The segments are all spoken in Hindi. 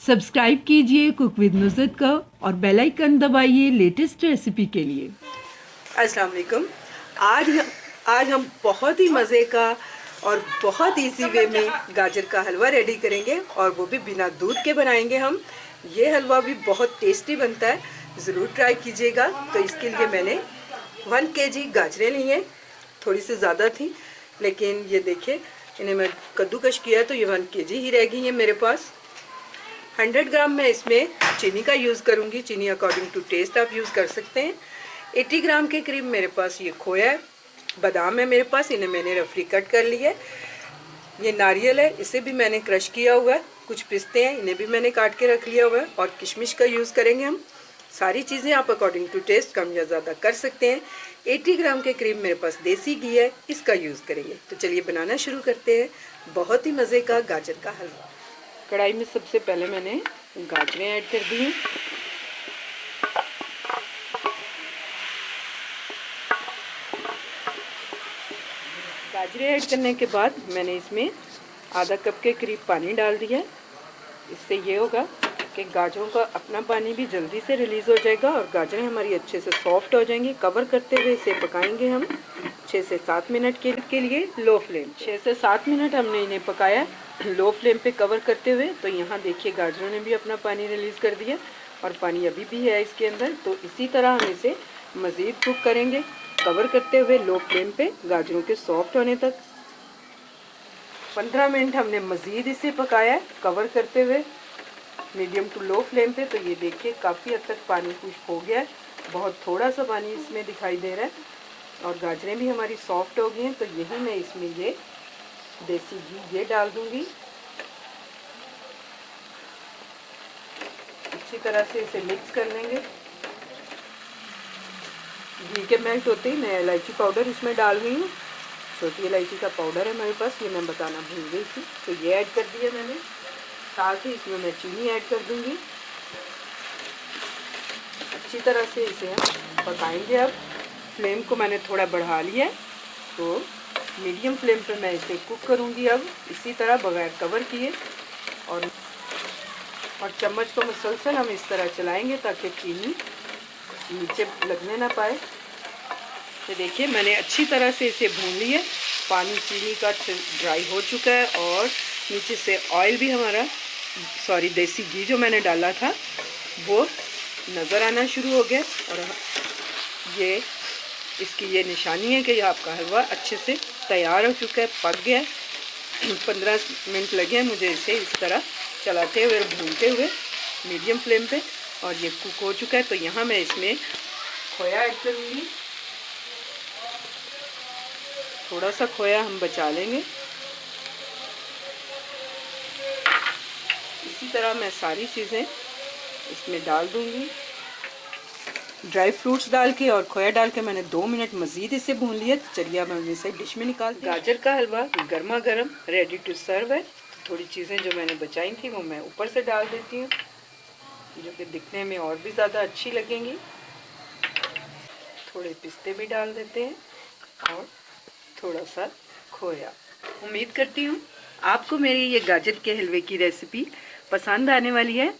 सब्सक्राइब कीजिए कुक विद नुसरत का और बेल आइकन दबाइए लेटेस्ट रेसिपी के लिए। अस्सलाम वालेकुम। आज हम बहुत ही मज़े का और बहुत इजी वे में गाजर का हलवा रेडी करेंगे और वो भी बिना दूध के बनाएंगे हम। ये हलवा भी बहुत टेस्टी बनता है, ज़रूर ट्राई कीजिएगा। तो इसके लिए मैंने 1 kg गाजरें ली हैं, थोड़ी सी ज़्यादा थी लेकिन ये देखिए इन्हें मैं कद्दूकश किया तो ये 1 kg ही रह गई है मेरे पास। 100 ग्राम मैं इसमें चीनी का यूज़ करूँगी, चीनी अकॉर्डिंग टू टेस्ट आप यूज़ कर सकते हैं। 80 ग्राम के करीब मेरे पास ये खोया है, बादाम है मेरे पास, इन्हें मैंने रफली कट कर लिया है। ये नारियल है, इसे भी मैंने क्रश किया हुआ है। कुछ पिस्ते हैं, इन्हें भी मैंने काट के रख लिया हुआ है। और किशमिश का यूज़ करेंगे हम। सारी चीज़ें आप अकॉर्डिंग टू टेस्ट कम या ज़्यादा कर सकते हैं। 80 ग्राम के करीब मेरे पास देसी घी है, इसका यूज़ करेंगे। तो चलिए बनाना शुरू करते हैं बहुत ही मज़े का गाजर का हलवा। कढ़ाई में सबसे पहले मैंने गाजरें ऐड कर दी हैं। गाजरें ऐड करने के बाद मैंने इसमें आधा कप के करीब पानी डाल दिया है। इससे ये होगा कि गाजरों का अपना पानी भी जल्दी से रिलीज़ हो जाएगा और गाजरें हमारी अच्छे से सॉफ्ट हो जाएंगी। कवर करते हुए इसे पकाएंगे हम 6 से 7 मिनट के लिए लो फ्लेम। 6 से 7 मिनट हमने इन्हें पकाया लो फ्लेम पे कवर करते हुए। तो यहाँ देखिए गाजरों ने भी अपना पानी रिलीज़ कर दिया और पानी अभी भी है इसके अंदर। तो इसी तरह हम इसे मज़ीद कुक करेंगे कवर करते हुए लो फ्लेम पे गाजरों के सॉफ्ट होने तक। 15 मिनट हमने मज़ीद इसे पकाया है कवर करते हुए मीडियम टू लो फ्लेम पे। तो ये देखिए काफ़ी हद तक पानी खुश्क हो गया है, बहुत थोड़ा सा पानी इसमें दिखाई दे रहा है और गाजरें भी हमारी सॉफ्ट हो गई हैं। तो यही मैं इसमें ये देसी घी ये डाल दूंगी। अच्छी तरह से इसे मिक्स कर लेंगे। घी के मेल्ट होते ही मैं इलायची पाउडर इसमें डाल रही हूँ। छोटी इलायची का पाउडर है मेरे पास, ये मैं बताना भूल गई थी। तो ये ऐड कर दिया मैंने। साथ ही इसमें मैं चीनी ऐड कर दूंगी। अच्छी तरह से इसे हम पकाएंगे। अब फ्लेम को मैंने थोड़ा बढ़ा लिया है तो मीडियम फ्लेम पे मैं इसे कुक करूंगी अब इसी तरह बगैर कवर किए। और चम्मच को मुसलसल हम इस तरह चलाएंगे ताकि चीनी नीचे लगने ना पाए। तो देखिए मैंने अच्छी तरह से इसे भून लिया। पानी चीनी का ड्राई हो चुका है और नीचे से ऑयल भी हमारा देसी घी जो मैंने डाला था वो नज़र आना शुरू हो गया। और ये इसकी ये निशानी है कि आपका हलवा अच्छे से तैयार हो चुका है, पक गया है। 15 मिनट लगे हैं मुझे इसे इस तरह चलाते हुए और भूनते हुए मीडियम फ्लेम पे और ये कुक हो चुका है। तो यहाँ मैं इसमें खोया ऐड करूँगी। थोड़ा सा खोया हम बचा लेंगे। इसी तरह मैं सारी चीज़ें इसमें डाल दूँगी। ड्राई फ्रूट्स डाल के और खोया डाल के मैंने 2 मिनट मज़ीद इसे भून लिया। चलिए अब मैं इसे डिश में निकाल। गाजर का हलवा गर्मा गर्म रेडी टू सर्व है। थोड़ी चीज़ें जो मैंने बचाई थी वो मैं ऊपर से डाल देती हूँ जो कि दिखने में और भी ज़्यादा अच्छी लगेंगी। थोड़े पिस्ते भी डाल देते हैं और थोड़ा सा खोया। उम्मीद करती हूँ आपको मेरी ये गाजर के हलवे की रेसिपी पसंद आने वाली है।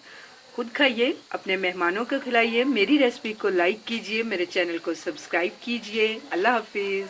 खुद खाइए, अपने मेहमानों को खिलाइए। मेरी रेसिपी को लाइक कीजिए, मेरे चैनल को सब्सक्राइब कीजिए। अल्लाह हाफिज़।